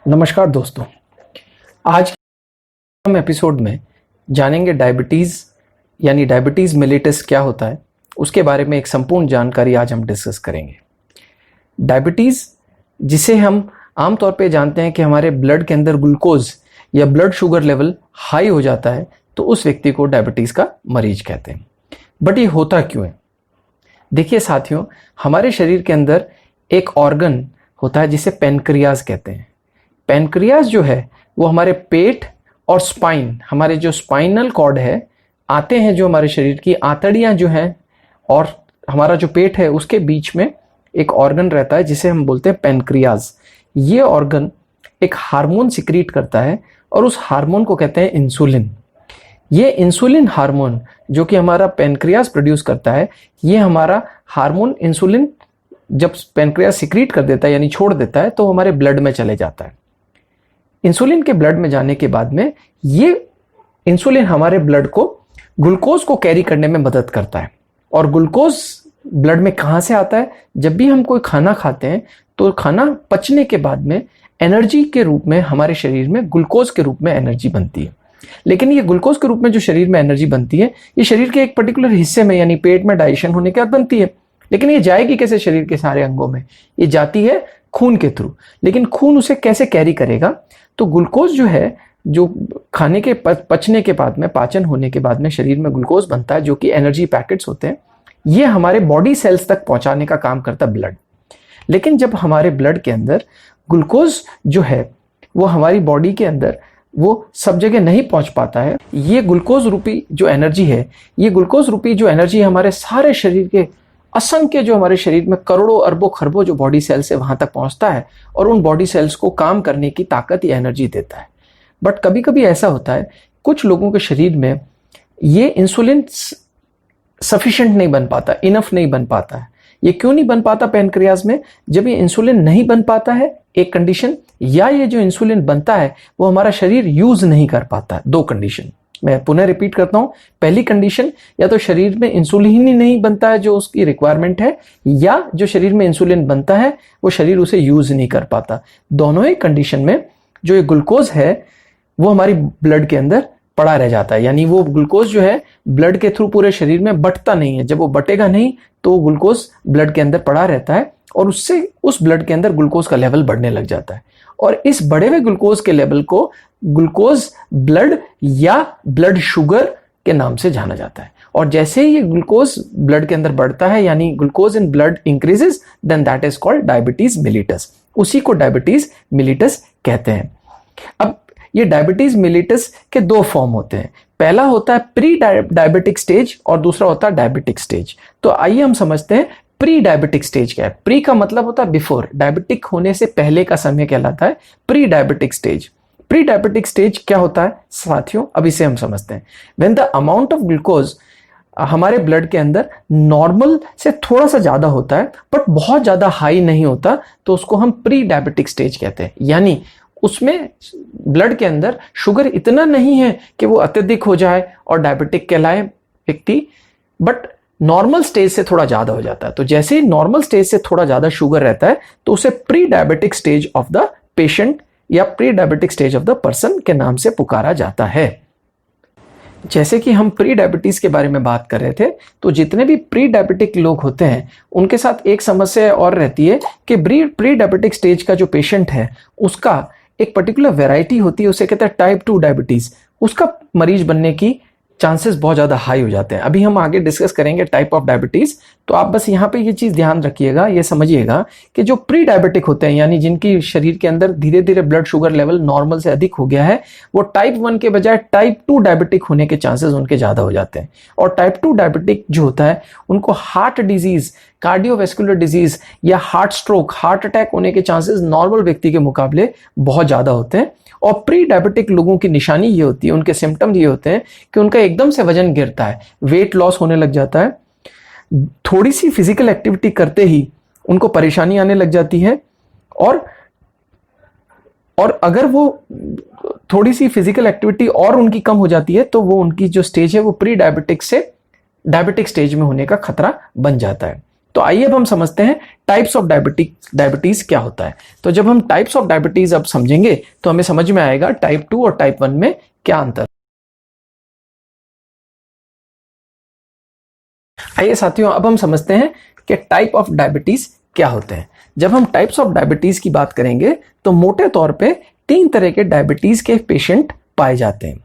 नमस्कार दोस्तों। आज के हम एपिसोड में जानेंगे डायबिटीज़ यानी डायबिटीज़ मेलिटस क्या होता है, उसके बारे में एक संपूर्ण जानकारी आज हम डिस्कस करेंगे। डायबिटीज़ जिसे हम आमतौर पे जानते हैं कि हमारे ब्लड के अंदर ग्लूकोज या ब्लड शुगर लेवल हाई हो जाता है, तो उस व्यक्ति को डायबिटीज़ का मरीज कहते हैं। बट ये होता क्यों है? देखिए साथियों, हमारे शरीर के अंदर एक ऑर्गन होता है जिसे पेनक्रियाज कहते हैं। पेनक्रियाज जो है वो हमारे पेट और स्पाइन, हमारे जो स्पाइनल कॉर्ड है, आते हैं जो हमारे शरीर की आंतड़ियां जो हैं और हमारा जो पेट है उसके बीच में एक ऑर्गन रहता है जिसे हम बोलते हैं पेनक्रियाज। ये ऑर्गन एक हार्मोन सिक्रीट करता है और उस हार्मोन को कहते हैं इंसुलिन। ये इंसुलिन हार्मोन जो कि हमारा पेनक्रियाज प्रोड्यूस करता है, ये हमारा हार्मोन इंसुलिन जब पेनक्रियाज सिक्रीट कर देता है यानी छोड़ देता है तो हमारे ब्लड में चले जाता है। इंसुलिन के ब्लड में जाने के बाद में ये इंसुलिन हमारे ब्लड को ग्लूकोज को कैरी करने में मदद करता है। और ग्लूकोज ब्लड में कहाँ से आता है? जब भी हम कोई खाना खाते हैं तो खाना पचने के बाद में एनर्जी के रूप में हमारे शरीर में ग्लूकोज के रूप में एनर्जी बनती है। लेकिन ये ग्लूकोज के रूप में जो शरीर में एनर्जी बनती है, ये शरीर के एक पर्टिकुलर हिस्से में यानी पेट में डाइजेशन होने के बाद बनती है। लेकिन ये जाएगी कैसे शरीर के सारे अंगों में? ये जाती है खून के थ्रू। लेकिन खून उसे कैसे कैरी करेगा? तो ग्लूकोज जो है, जो खाने के पचने के बाद में, पाचन होने के बाद में शरीर में ग्लूकोज बनता है जो कि एनर्जी पैकेट्स होते हैं, ये हमारे बॉडी सेल्स तक पहुंचाने का काम करता है ब्लड। लेकिन जब हमारे ब्लड के अंदर ग्लूकोज जो है वो हमारी बॉडी के अंदर वो सब जगह नहीं पहुंच पाता है, ये ग्लूकोज रूपी जो एनर्जी है, ये ग्लूकोज रूपी जो एनर्जी हमारे सारे शरीर के असंख्य, जो हमारे शरीर में करोड़ों अरबों खरबों जो बॉडी सेल्स है वहां तक पहुंचता है और उन बॉडी सेल्स को काम करने की ताकत या एनर्जी देता है। बट कभी कभी ऐसा होता है कुछ लोगों के शरीर में ये इंसुलिन सफिशिएंट नहीं बन पाता, इनफ नहीं बन पाता है। ये क्यों नहीं बन पाता पेनक्रियाज में? जब ये इंसुलिन नहीं बन पाता है एक कंडीशन, या ये जो इंसुलिन बनता है वो हमारा शरीर यूज नहीं कर पाता है। दो कंडीशन मैं पुनः रिपीट करता हूं। पहली कंडीशन, या तो शरीर में इंसुलिन ही नहीं बनता है जो उसकी रिक्वायरमेंट है, या जो शरीर में इंसुलिन बनता है वो शरीर उसे यूज नहीं कर पाता। दोनों ही कंडीशन में जो ये ग्लूकोज है वो हमारी ब्लड के अंदर पड़ा रह जाता है, यानी वो ग्लूकोज जो है ब्लड के थ्रू पूरे शरीर में बंटता नहीं है। जब वो बटेगा नहीं तो ग्लूकोज ब्लड के अंदर पड़ा रहता है और उससे उस ब्लड के अंदर ग्लूकोज का लेवल बढ़ने लग जाता है। और इस बढ़े हुए ग्लूकोज के लेवल को ग्लूकोज ब्लड या ब्लड शुगर के नाम से जाना जाता है। और जैसे ही ये ग्लूकोज ब्लड के अंदर बढ़ता है यानी glucose in blood increases, then that is called diabetes mellitus. उसी को डायबिटीज मिलिटस कहते हैं। अब ये डायबिटीज मिलिटस के दो फॉर्म होते हैं। पहला होता है प्री डायबिटिक स्टेज और दूसरा होता है डायबिटिक स्टेज। तो आइए हम समझते हैं प्री डायबिटिक स्टेज क्या है। प्री का मतलब होता है बिफोर, डायबिटिक होने से पहले का समय कहलाता है pre diabetic stage. Pre diabetic stage क्या होता है साथियों, अब इसे हम समझते हैं। When the amount of glucose हमारे ब्लड के अंदर नॉर्मल से थोड़ा सा ज्यादा होता है बट बहुत ज्यादा हाई नहीं होता, तो उसको हम प्री डायबिटिक स्टेज कहते हैं। यानी उसमें ब्लड के अंदर शुगर इतना नहीं है कि वो अत्यधिक हो जाए और डायबिटिक कहलाए व्यक्ति, बट नॉर्मल स्टेज से थोड़ा ज्यादा हो जाता है। तो जैसे ही नॉर्मल स्टेज से थोड़ा ज्यादा शुगर रहता है तो उसे pre diabetic stage of the patient या pre diabetic stage of the person के नाम से पुकारा जाता है। जैसे कि हम प्री डायबिटीज के बारे में बात कर रहे थे, तो जितने भी प्री डायबिटिक लोग होते हैं उनके साथ एक समस्या और रहती है कि प्री डायबिटिक स्टेज का जो पेशेंट है उसका एक पर्टिकुलर वैरायटी होती है, उसे कहते हैं टाइप 2 डायबिटीज। उसका मरीज बनने की चांसेस बहुत ज़्यादा हाई हो जाते हैं। अभी हम आगे डिस्कस करेंगे टाइप ऑफ डायबिटीज़। तो आप बस यहाँ पे ये चीज़ ध्यान रखिएगा, ये समझिएगा कि जो प्री डायबिटिक होते हैं यानी जिनकी शरीर के अंदर धीरे धीरे ब्लड शुगर लेवल नॉर्मल से अधिक हो गया है, वो टाइप 1 के बजाय टाइप 2 डायबिटिक होने के चांसेस उनके ज़्यादा हो जाते हैं। और टाइप 2 डायबिटिक जो होता है उनको हार्ट डिजीज़, कार्डियोवैस्कुलर डिजीज़ या हार्ट स्ट्रोक, हार्ट अटैक होने के चांसेस नॉर्मल व्यक्ति के मुकाबले बहुत ज़्यादा होते हैं। और प्री डायबिटिक लोगों की निशानी ये होती है, उनके सिम्टम ये होते हैं कि उनका एकदम से वजन गिरता है, वेट लॉस होने लग जाता है, थोड़ी सी फिजिकल एक्टिविटी करते ही उनको परेशानी आने लग जाती है। और अगर वो थोड़ी सी फिजिकल एक्टिविटी और उनकी कम हो जाती है तो वो उनकी जो स्टेज है वो प्री डायबिटिक से डायबिटिक स्टेज में होने का खतरा बन जाता है। तो आइए अब हम समझते हैं टाइप्स ऑफ डायबिटीज क्या होता है। तो जब हम टाइप्स ऑफ डायबिटीज अब समझेंगे तो हमें समझ में आएगा टाइप 2 और टाइप 1 में क्या अंतर। आइए साथियों, अब हम समझते हैं कि टाइप ऑफ डायबिटीज क्या होते हैं। जब हम टाइप्स ऑफ डायबिटीज की बात करेंगे तो मोटे तौर पे 3 तरह के डायबिटीज के पेशेंट पाए जाते हैं।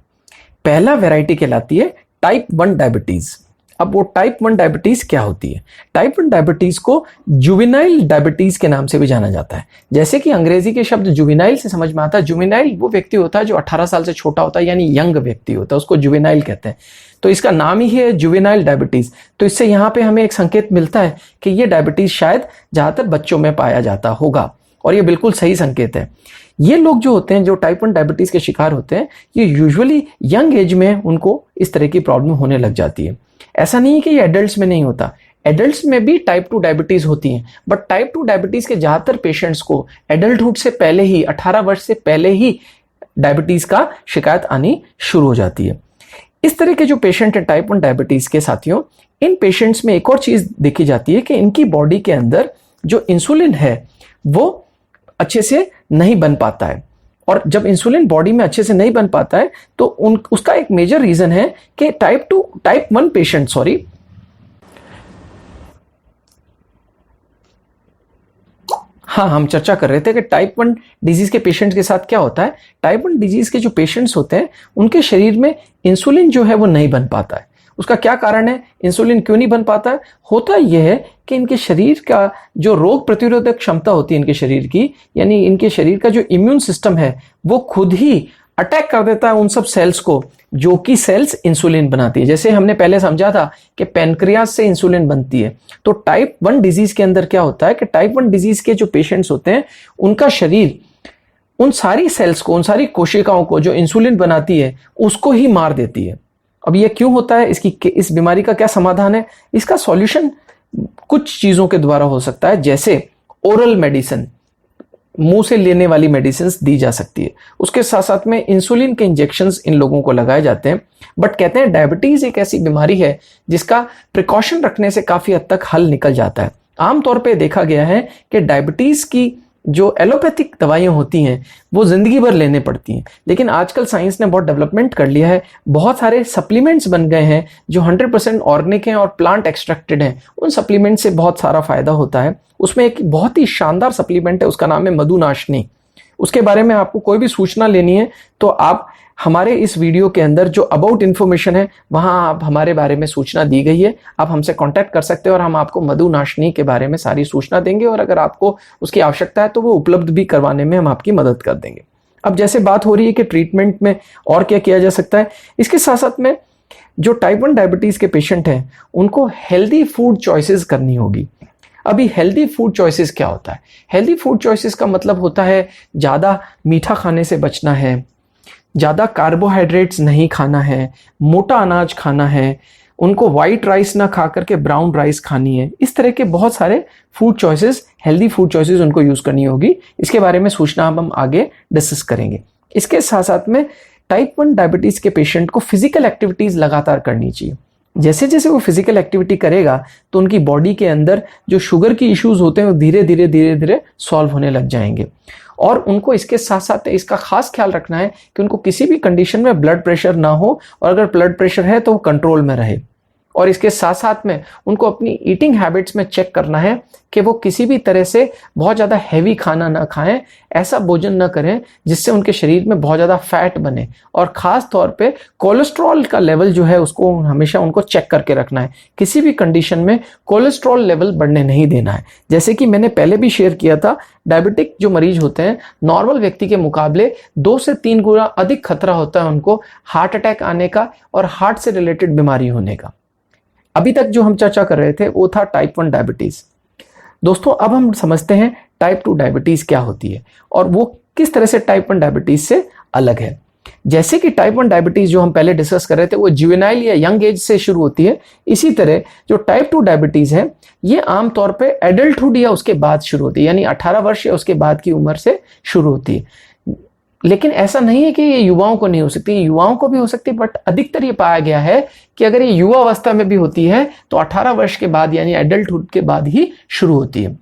पहला वैरायटी कहलाती है टाइप 1 डायबिटीज। अब वो टाइप 1 डायबिटीज क्या होती है? टाइप 1 डायबिटीज को जुवेनाइल डायबिटीज के नाम से भी जाना जाता है। जैसे कि अंग्रेजी के शब्द जुवेनाइल से समझ में आता है, जुवेनाइल वो व्यक्ति होता है जो 18 साल से छोटा होता है, यानी यंग व्यक्ति होता है, उसको जुवेनाइल कहते हैं। तो इसका नाम ही है जुवेनाइल डायबिटीज। तो इससे यहाँ पे हमें एक संकेत मिलता है कि ये डायबिटीज शायद ज्यादातर बच्चों में पाया जाता होगा, और ये बिल्कुल सही संकेत है। ये लोग जो होते हैं, जो टाइप 1 डायबिटीज के शिकार होते हैं, ये यूजुअली यंग एज में उनको इस तरह की प्रॉब्लम होने लग जाती है। ऐसा नहीं है कि ये एडल्ट्स में नहीं होता, एडल्ट्स में भी टाइप 2 डायबिटीज होती है, बट टाइप 2 डायबिटीज के ज्यादातर पेशेंट्स को एडल्टहुड से पहले ही, 18 वर्ष से पहले ही डायबिटीज का शिकायत आनी शुरू हो जाती है। इस तरह के जो पेशेंट है टाइप 1 डायबिटीज के साथियों, इन पेशेंट्स में एक और चीज देखी जाती है कि इनकी बॉडी के अंदर जो इंसुलिन है वो अच्छे से नहीं बन पाता है। और जब इंसुलिन बॉडी में अच्छे से नहीं बन पाता है तो उसका एक मेजर रीजन है कि टाइप 1 पेशेंट, हाँ, हम चर्चा कर रहे थे कि टाइप 1 डिजीज के पेशेंट के साथ क्या होता है। टाइप 1 डिजीज के जो पेशेंट्स होते हैं उनके शरीर में इंसुलिन जो है वो नहीं बन पाता है। उसका क्या कारण है? इंसुलिन क्यों नहीं बन पाता है? होता यह है कि इनके शरीर का जो रोग प्रतिरोधक क्षमता होती है इनके शरीर की, यानी इनके शरीर का जो इम्यून सिस्टम है वो खुद ही अटैक कर देता है उन सब सेल्स को जो कि सेल्स इंसुलिन बनाती है। जैसे हमने पहले समझा था कि पैनक्रियास से इंसुलिन बनती है। तो टाइप 1 डिजीज के अंदर क्या होता है कि टाइप 1 डिजीज के जो पेशेंट्स होते हैं उनका शरीर उन सारी सेल्स को, उन सारी कोशिकाओं को जो इंसुलिन बनाती है उसको ही मार देती है। अब ये क्यों होता है? इस बीमारी का क्या समाधान है? इसका सॉल्यूशन कुछ चीजों के द्वारा हो सकता है, जैसे ओरल मेडिसिन, मुंह से लेने वाली मेडिसिन दी जा सकती है। उसके साथ साथ में इंसुलिन के इंजेक्शंस इन लोगों को लगाए जाते हैं। बट कहते हैं डायबिटीज एक ऐसी बीमारी है जिसका प्रिकॉशन रखने से काफी हद तक हल निकल जाता है। आमतौर पे देखा गया है कि डायबिटीज की जो एलोपैथिक दवाइयां होती हैं वो जिंदगी भर लेने पड़ती हैं, लेकिन आजकल साइंस ने बहुत डेवलपमेंट कर लिया है। बहुत सारे सप्लीमेंट्स बन गए हैं जो 100% ऑर्गेनिक हैं और प्लांट एक्सट्रैक्टेड हैं। उन सप्लीमेंट से बहुत सारा फायदा होता है। उसमें एक बहुत ही शानदार सप्लीमेंट है, उसका नाम है मधुनाशनी। उसके बारे में आपको कोई भी सूचना लेनी है तो आप हमारे इस वीडियो के अंदर जो अबाउट इन्फॉर्मेशन है वहां आप हमारे बारे में सूचना दी गई है, आप हमसे कांटेक्ट कर सकते हैं और हम आपको मधुनाशनी के बारे में सारी सूचना देंगे, और अगर आपको उसकी आवश्यकता है तो वो उपलब्ध भी करवाने में हम आपकी मदद कर देंगे। अब जैसे बात हो रही है कि ट्रीटमेंट में और क्या किया जा सकता है, इसके साथ साथ में जो टाइप 1 डायबिटीज के पेशेंट हैं उनको हेल्दी फूड चॉइसेस करनी होगी। अभी हेल्दी फूड चॉइसेस क्या होता है? हेल्दी फूड चॉइसेस का मतलब होता है ज्यादा मीठा खाने से बचना है, ज्यादा कार्बोहाइड्रेट्स नहीं खाना है, मोटा अनाज खाना है, उनको व्हाइट राइस ना खा करके ब्राउन राइस खानी है। इस तरह के बहुत सारे food choices, healthy food choices उनको यूज करनी होगी। इसके बारे में सूचना हम आगे डिस्कस करेंगे। इसके साथ साथ में टाइप 1 डायबिटीज के पेशेंट को फिजिकल एक्टिविटीज लगातार करनी चाहिए। जैसे जैसे वो फिजिकल एक्टिविटी करेगा तो उनकी बॉडी के अंदर जो शुगर की इश्यूज होते हैं वो धीरे धीरे सॉल्व होने लग जाएंगे। और उनको इसके साथ साथ इसका खास ख्याल रखना है कि उनको किसी भी कंडीशन में ब्लड प्रेशर ना हो, और अगर ब्लड प्रेशर है तो वो कंट्रोल में रहे। और इसके साथ साथ में उनको अपनी ईटिंग हैबिट्स में चेक करना है कि वो किसी भी तरह से बहुत ज़्यादा हैवी खाना ना खाएं, ऐसा भोजन ना करें जिससे उनके शरीर में बहुत ज़्यादा फैट बने। और ख़ास तौर पे कोलेस्ट्रॉल का लेवल जो है उसको हमेशा उनको चेक करके रखना है। किसी भी कंडीशन में कोलेस्ट्रॉल लेवल बढ़ने नहीं देना है। जैसे कि मैंने पहले भी शेयर किया था, डायबिटिक जो मरीज होते हैं नॉर्मल व्यक्ति के मुकाबले 2 से 3 गुना अधिक खतरा होता है उनको हार्ट अटैक आने का और हार्ट से रिलेटेड बीमारी होने का। अभी तक जो हम चर्चा कर रहे थे वो था टाइप 1 डायबिटीज। दोस्तों अब हम समझते हैं टाइप 2 डायबिटीज क्या होती है और वो किस तरह से टाइप 1 डायबिटीज से अलग है। जैसे कि टाइप 1 डायबिटीज जो हम पहले डिस्कस कर रहे थे वो जुवेनाइल या यंग एज से शुरू होती है, इसी तरह जो टाइप 2 डायबिटीज है ये आमतौर पे एडल्टहुड या उसके बाद शुरू होती है, यानी 18 वर्ष या उसके बाद की उम्र से शुरू होती है। लेकिन ऐसा नहीं है कि ये युवाओं को नहीं हो सकती, युवाओं को भी हो सकती है, बट अधिकतर ये पाया गया है कि अगर ये युवा अवस्था में भी होती है तो 18 वर्ष के बाद यानी एडल्टहुड के बाद ही शुरू होती है।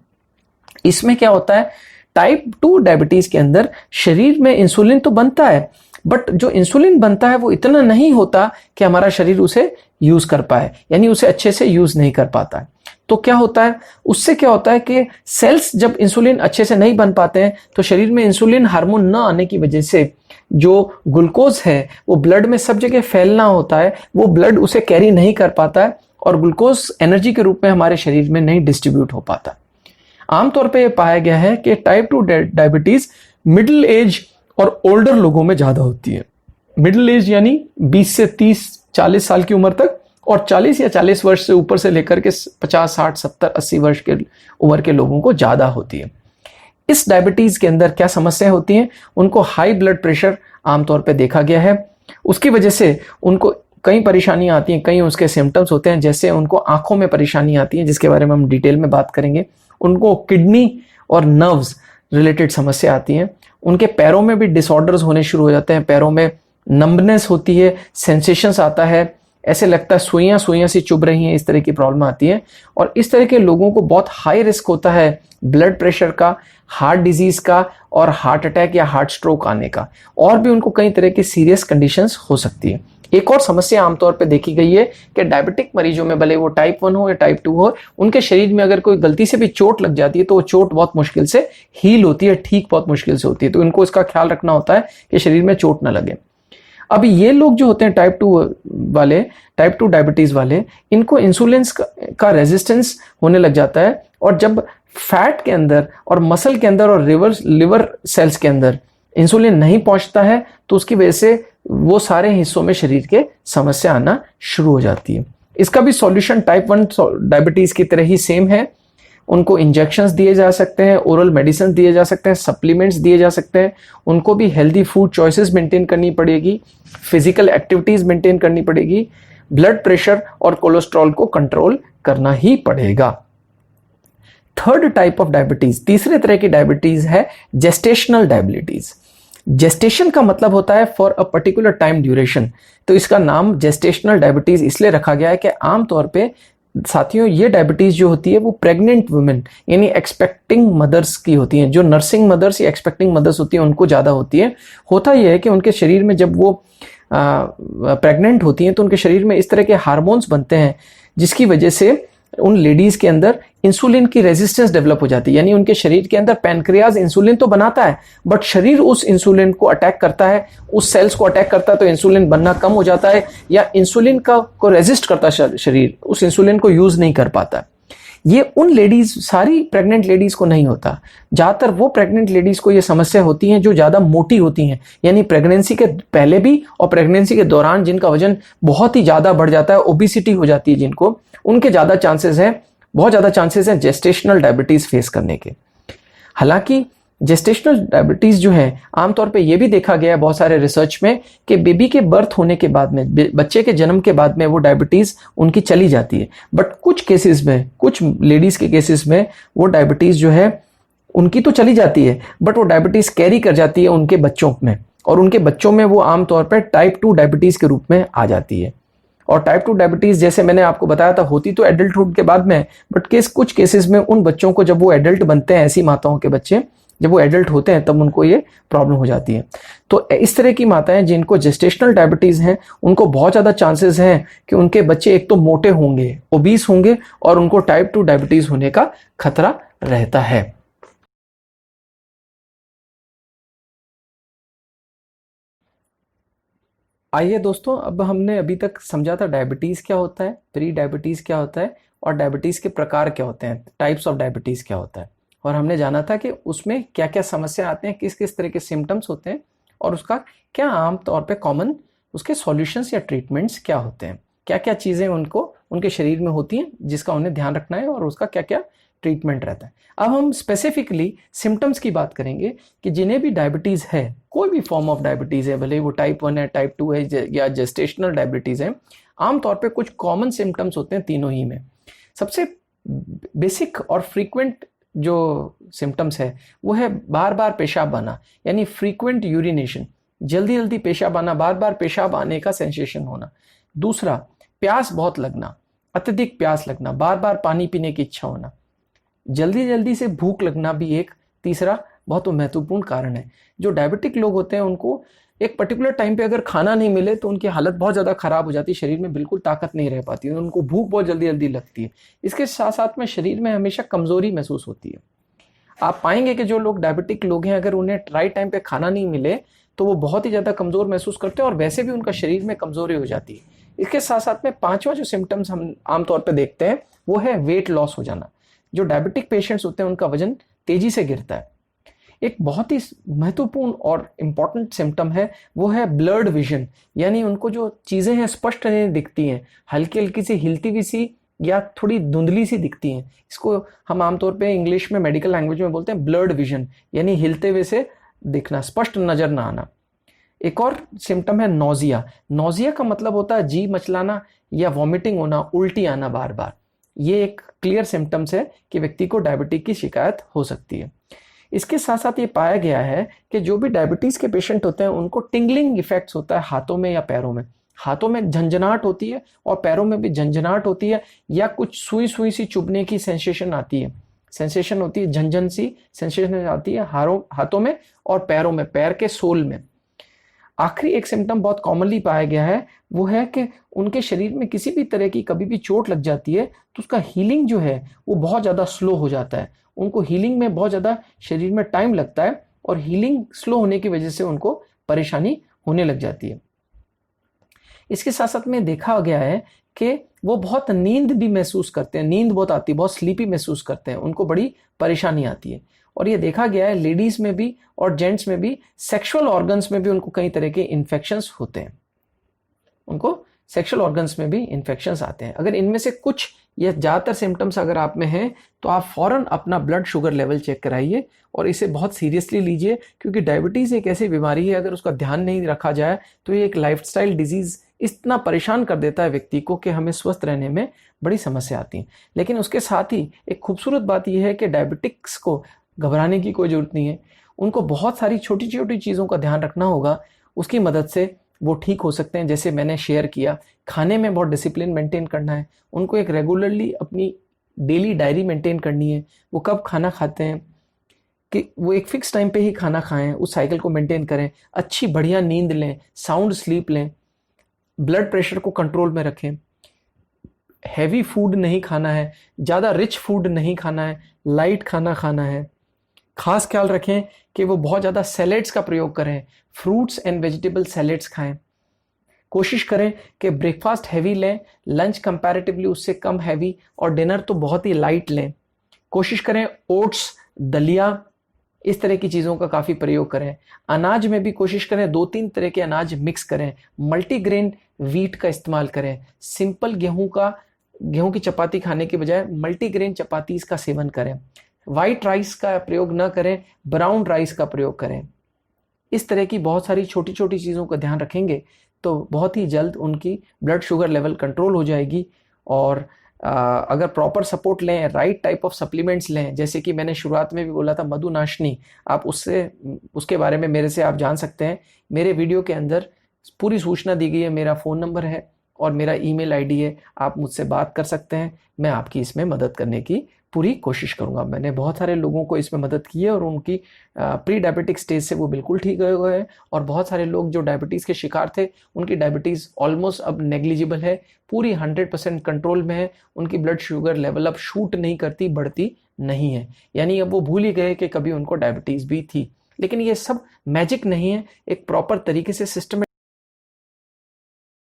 इसमें क्या होता है, टाइप 2 डायबिटीज के अंदर शरीर में इंसुलिन तो बनता है, बट जो इंसुलिन बनता है वो इतना नहीं होता कि हमारा शरीर उसे यूज कर पाए, यानी उसे अच्छे से यूज नहीं कर पाता है। तो क्या होता है, उससे क्या होता है कि सेल्स जब इंसुलिन अच्छे से नहीं बन पाते हैं तो शरीर में इंसुलिन हार्मोन न आने की वजह से जो ग्लूकोज है वो ब्लड में सब जगह फैलना होता है, वो ब्लड उसे कैरी नहीं कर पाता है और ग्लूकोज एनर्जी के रूप में हमारे शरीर में नहीं डिस्ट्रीब्यूट हो पाता। आमतौर पे ये पाया गया है कि टाइप 2 डायबिटीज मिडिल एज और ओल्डर लोगों में ज्यादा होती है। मिडिल एज यानी 20 से 30-40 साल की उम्र तक, और 40 या 40 वर्ष से ऊपर से लेकर के 50, 60, 70, 80 वर्ष के उम्र के लोगों को ज्यादा होती है। इस डायबिटीज के अंदर क्या समस्या होती है, उनको हाई ब्लड प्रेशर आमतौर पे देखा गया है। उसकी वजह से उनको कई परेशानियां आती हैं, कई उसके सिम्टम्स होते हैं, जैसे उनको आंखों में परेशानी आती है जिसके बारे में हम डिटेल में बात करेंगे। उनको किडनी और नर्व्स रिलेटेड समस्या आती हैं। उनके पैरों में भी डिसऑर्डर्स होने शुरू हो जाते हैं, पैरों में नंबनेस होती है, सेंसेशंस आता है, ऐसे लगता है सुइयां सुइयां सी चुभ रही हैं, इस तरह की प्रॉब्लम आती है। और इस तरह के लोगों को बहुत हाई रिस्क होता है ब्लड प्रेशर का, हार्ट डिजीज का और हार्ट अटैक या हार्ट स्ट्रोक आने का, और भी उनको कई तरह की सीरियस कंडीशंस हो सकती है। एक और समस्या आमतौर पे देखी गई है कि डायबिटिक मरीजों में, भले वो टाइप 1 हो या टाइप 2 हो, उनके शरीर में अगर कोई गलती से भी चोट लग जाती है तो वो चोट बहुत मुश्किल से हील होती है, ठीक बहुत मुश्किल से होती है। तो इनको इसका ख्याल रखना होता है कि शरीर में चोट ना लगे। अब ये लोग जो होते हैं टाइप 2 वाले, टाइप 2 डायबिटीज वाले, इनको इंसुलिन का रेजिस्टेंस होने लग जाता है, और जब फैट के अंदर और मसल के अंदर और लिवर सेल्स के अंदर इंसुलिन नहीं पहुंचता है तो उसकी वजह से वो सारे हिस्सों में शरीर के समस्या आना शुरू हो जाती है। इसका भी सॉल्यूशन टाइप 1 डायबिटीज की तरह ही सेम है। उनको इंजेक्शंस दिए जा सकते हैं, ओरल मेडिसिन दिए जा सकते हैं, सप्लीमेंट्स दिए जा सकते हैं। उनको भी हेल्दी फूड चॉइसेस मेंटेन करनी पड़ेगी, फिजिकल एक्टिविटीज मेंटेन करनी पड़ेगी, ब्लड प्रेशर और कोलेस्ट्रॉल को कंट्रोल करना ही पड़ेगा। थर्ड टाइप ऑफ डायबिटीज, तीसरे तरह की डायबिटीज है जेस्टेशनल डायबिटीज। जेस्टेशन का मतलब होता है for a particular time duration, तो इसका नाम जेस्टेशनल डायबिटीज इसलिए रखा गया है कि आमतौर पे साथियों ये डायबिटीज जो होती है वो प्रेग्नेंट वुमेन यानी एक्सपेक्टिंग मदर्स की होती हैं, जो नर्सिंग मदर्स या एक्सपेक्टिंग मदर्स होती हैं उनको ज़्यादा होती है। होता यह है कि उनके शरीर में जब वो प्रेग्नेंट होती हैं तो उनके शरीर में इस तरह के हार्मोन्स बनते हैं जिसकी वजह से उन लेडीज के अंदर इंसुलिन की रेजिस्टेंस डेवलप हो जाती है, यानी उनके शरीर के अंदर पैनक्रियाज इंसुलिन तो बनाता है बट शरीर उस इंसुलिन को अटैक करता है, उस सेल्स को अटैक करता है, तो इंसुलिन बनना कम हो जाता है या इंसुलिन को रेजिस्ट करता है शरीर, उस इंसुलिन को यूज नहीं कर पाता। ये उन लेडीज, सारी प्रेग्नेंट लेडीज को नहीं होता, ज्यादातर वो प्रेग्नेंट लेडीज को ये समस्या होती है जो ज्यादा मोटी होती हैं, यानी प्रेगनेंसी के पहले भी और प्रेगनेंसी के दौरान जिनका वजन बहुत ही ज्यादा बढ़ जाता है, ओबिसिटी हो जाती है जिनको, उनके ज्यादा चांसेस हैं, बहुत ज्यादा चांसेस हैं जेस्टेशनल डायबिटीज फेस करने के। हालांकि जेस्टेशनल डायबिटीज जो है आमतौर पे ये भी देखा गया है बहुत सारे रिसर्च में कि बेबी के बर्थ होने के बाद में, बच्चे के जन्म के बाद में वो डायबिटीज उनकी चली जाती है, बट कुछ केसेस में, कुछ लेडीज के केसेस में वो डायबिटीज जो है उनकी तो चली जाती है बट वो डायबिटीज कैरी कर जाती है उनके बच्चों में, और उनके बच्चों में वो आमतौर पर टाइप 2 डायबिटीज के रूप में आ जाती है। और टाइप 2 डायबिटीज जैसे मैंने आपको बताया था होती तो एडल्टहुड के बाद में, बट कुछ केसेस में उन बच्चों को जब वो एडल्ट बनते हैं, ऐसी माताओं के बच्चे जब वो एडल्ट होते हैं तब उनको ये प्रॉब्लम हो जाती है। तो इस तरह की माताएं जिनको जेस्टेशनल डायबिटीज हैं उनको बहुत ज्यादा चांसेस हैं कि उनके बच्चे एक तो मोटे होंगे, ओबीस होंगे, और उनको टाइप 2 डायबिटीज होने का खतरा रहता है। आइए दोस्तों, अब हमने अभी तक समझा था डायबिटीज क्या होता है, प्री डायबिटीज क्या होता है, और डायबिटीज के प्रकार क्या होते हैं, टाइप्स ऑफ डायबिटीज क्या होता है, और हमने जाना था कि उसमें क्या क्या समस्या आते हैं, किस किस तरह के सिम्टम्स होते हैं, और उसका क्या आमतौर पे कॉमन उसके सॉल्यूशंस या ट्रीटमेंट्स क्या होते हैं, क्या क्या चीज़ें उनको उनके शरीर में होती हैं जिसका उन्हें ध्यान रखना है, और उसका क्या क्या ट्रीटमेंट रहता है। अब हम स्पेसिफिकली सिम्टम्स की बात करेंगे कि जिन्हें भी डायबिटीज़ है, कोई भी फॉर्म ऑफ डायबिटीज़ है, भले वो टाइप 1 है, टाइप 2 है या जेस्टेशनल डायबिटीज़ है, आमतौर पे कुछ कॉमन सिम्टम्स होते हैं तीनों ही में। सबसे बेसिक और फ्रीक्वेंट जो सिम्टम्स है वो है बार बार पेशाब आना, यानी फ्रीक्वेंट यूरिनेशन, जल्दी जल्दी पेशाब आना, बार बार पेशाब आने का सेंसेशन होना। दूसरा, प्यास बहुत लगना, अत्यधिक प्यास लगना, बार बार पानी पीने की इच्छा होना। जल्दी जल्दी से भूख लगना भी एक तीसरा बहुत महत्वपूर्ण कारण है। जो डायबिटिक लोग होते हैं उनको एक पर्टिकुलर टाइम पे अगर खाना नहीं मिले तो उनकी हालत बहुत ज़्यादा खराब हो जाती है, शरीर में बिल्कुल ताकत नहीं रह पाती है, उनको भूख बहुत जल्दी जल्दी लगती है। इसके साथ साथ में शरीर में हमेशा कमजोरी महसूस होती है। आप पाएंगे कि जो लोग डायबिटिक लोग हैं, अगर उन्हें राइट टाइम पे खाना नहीं मिले तो वो बहुत ही ज़्यादा कमज़ोर महसूस करते हैं और वैसे भी उनका शरीर में कमज़ोरी हो जाती है। इसके साथ साथ में पांचवा जो सिम्टम्स हम आमतौर पर देखते हैं वो है वेट लॉस हो जाना। जो डायबिटिक पेशेंट्स होते हैं उनका वजन तेजी से गिरता है। एक बहुत ही महत्वपूर्ण और इम्पॉर्टेंट सिम्टम है वो है ब्लर्ड विजन, यानी उनको जो चीज़ें हैं स्पष्ट नहीं दिखती हैं, हल्की हल्की सी हिलती हुई सी या थोड़ी धुंधली सी दिखती हैं। इसको हम आमतौर पे इंग्लिश में मेडिकल लैंग्वेज में बोलते हैं ब्लर्ड विजन, यानी हिलते हुए से दिखना, स्पष्ट नजर ना आना। एक और सिम्टम है नोजिया। नोजिया का मतलब होता है जी मचलाना या वॉमिटिंग होना, उल्टी आना बार बार। ये एक क्लियर सिम्टम्स है कि व्यक्ति को डायबिटीज की शिकायत हो सकती है। इसके साथ साथ ये पाया गया है कि जो भी डायबिटीज के पेशेंट होते हैं उनको टिंगलिंग इफेक्ट्स होता है हाथों में या पैरों में। हाथों में झंझनाहट होती है और पैरों में भी झंझनाहट होती है, या कुछ सुई सुई सी चुभने की सेंसेशन आती है, सेंसेशन होती है, झंझन सी सेंसेशन आती है हाथों में और पैरों में, पैर के सोल में। आखिरी एक सिम्टम बहुत कॉमनली पाया गया है वो है कि उनके शरीर में किसी भी तरह की कभी भी चोट लग जाती है तो उसका हीलिंग जो है वो बहुत ज़्यादा स्लो हो जाता है। उनको हीलिंग में बहुत ज़्यादा शरीर में टाइम लगता है और हीलिंग स्लो होने की वजह से उनको परेशानी होने लग जाती है। इसके साथ साथ में देखा गया है कि वो बहुत नींद भी महसूस करते हैं, नींद बहुत आती है, बहुत स्लीपी महसूस करते हैं, उनको बड़ी परेशानी आती है। और ये देखा गया है लेडीज में भी और जेंट्स में भी, सेक्सुअल ऑर्गन्स में भी उनको कई तरह के इन्फेक्शंस होते हैं, उनको सेक्सुअल ऑर्गन्स में भी इन्फेक्शंस आते हैं। अगर इनमें से कुछ या ज़्यादातर सिम्टम्स अगर आप में हैं तो आप फौरन अपना ब्लड शुगर लेवल चेक कराइए और इसे बहुत सीरियसली लीजिए, क्योंकि डायबिटीज़ एक ऐसी बीमारी है अगर उसका ध्यान नहीं रखा जाए तो ये एक लाइफस्टाइल डिजीज़ इतना परेशान कर देता है व्यक्ति को कि हमें स्वस्थ रहने में बड़ी समस्या आती है। लेकिन उसके साथ ही एक खूबसूरत बात यह है कि डायबिटिक्स को घबराने की कोई ज़रूरत नहीं है, उनको बहुत सारी छोटी छोटी चीज़ों का ध्यान रखना होगा, उसकी मदद से वो ठीक हो सकते हैं। जैसे मैंने शेयर किया, खाने में बहुत डिसिप्लिन मेंटेन करना है, उनको एक रेगुलरली अपनी डेली डायरी मेंटेन करनी है, वो कब खाना खाते हैं कि वो एक फिक्स टाइम पे ही खाना खाएं, उस साइकिल को मेंटेन करें, अच्छी बढ़िया नींद लें, साउंड स्लीप लें, ब्लड प्रेशर को कंट्रोल में रखें, हैवी फूड नहीं खाना है, ज़्यादा रिच फूड नहीं खाना है, लाइट खाना खाना है। खास ख्याल रखें कि वो बहुत ज़्यादा सैलेड्स का प्रयोग करें, फ्रूट्स एंड वेजिटेबल सैलेड्स खाएं। कोशिश करें कि ब्रेकफास्ट हैवी लें, लंच कंपैरेटिवली उससे कम हैवी, और डिनर तो बहुत ही लाइट लें। कोशिश करें ओट्स, दलिया, इस तरह की चीज़ों का काफ़ी प्रयोग करें। अनाज में भी कोशिश करें 2-3 तरह के अनाज मिक्स करें, मल्टीग्रेन व्हीट का इस्तेमाल करें, सिंपल गेहूं की चपाती खाने के बजाय मल्टीग्रेन चपाती इसका सेवन करें, वाइट राइस का प्रयोग न करें, ब्राउन राइस का प्रयोग करें। इस तरह की बहुत सारी छोटी छोटी चीज़ों का ध्यान रखेंगे तो बहुत ही जल्द उनकी ब्लड शुगर लेवल कंट्रोल हो जाएगी। और अगर प्रॉपर सपोर्ट लें, राइट टाइप ऑफ सप्लीमेंट्स लें, जैसे कि मैंने शुरुआत में भी बोला था मधुनाशनी, आप उसके बारे में मेरे से आप जान सकते हैं। मेरे वीडियो के अंदर पूरी सूचना दी गई है, मेरा फ़ोन नंबर है और मेरा ईमेल आईडी है, आप मुझसे बात कर सकते हैं। मैं आपकी इसमें मदद करने की पूरी कोशिश करूंगा। मैंने बहुत सारे लोगों को इसमें मदद की है और उनकी प्री डायबिटिक स्टेज से वो बिल्कुल ठीक हुए हैं, और बहुत सारे लोग जो डायबिटीज़ के शिकार थे उनकी डायबिटीज़ ऑलमोस्ट अब नेग्लिजिबल है, पूरी 100% कंट्रोल में है, उनकी ब्लड शुगर लेवल अब शूट नहीं करती, बढ़ती नहीं है, यानी अब वो भूल ही गए कि कभी उनको डायबिटीज़ भी थी। लेकिन ये सब मैजिक नहीं है, एक प्रॉपर तरीके से सिस्टम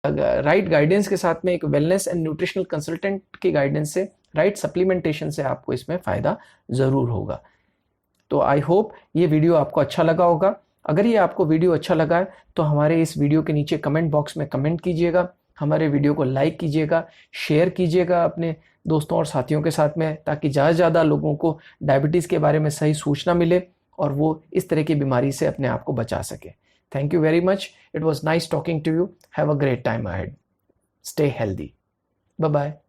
राइट गाइडेंस के साथ में, एक वेलनेस एंड न्यूट्रिशनल कंसल्टेंट की गाइडेंस से, राइट सप्लीमेंटेशन से आपको इसमें फ़ायदा ज़रूर होगा। तो आई होप ये वीडियो आपको अच्छा लगा होगा। अगर ये आपको वीडियो अच्छा लगा है तो हमारे इस वीडियो के नीचे कमेंट बॉक्स में कमेंट कीजिएगा, हमारे वीडियो को लाइक कीजिएगा, शेयर कीजिएगा अपने दोस्तों और साथियों के साथ में, ताकि ज़्यादा से ज़्यादा लोगों को डायबिटीज़ के बारे में सही सूचना मिले और वो इस तरह की बीमारी से अपने आप को बचा सके। Thank you very much. It was nice talking to you. Have a great time ahead. Stay healthy. Bye-bye.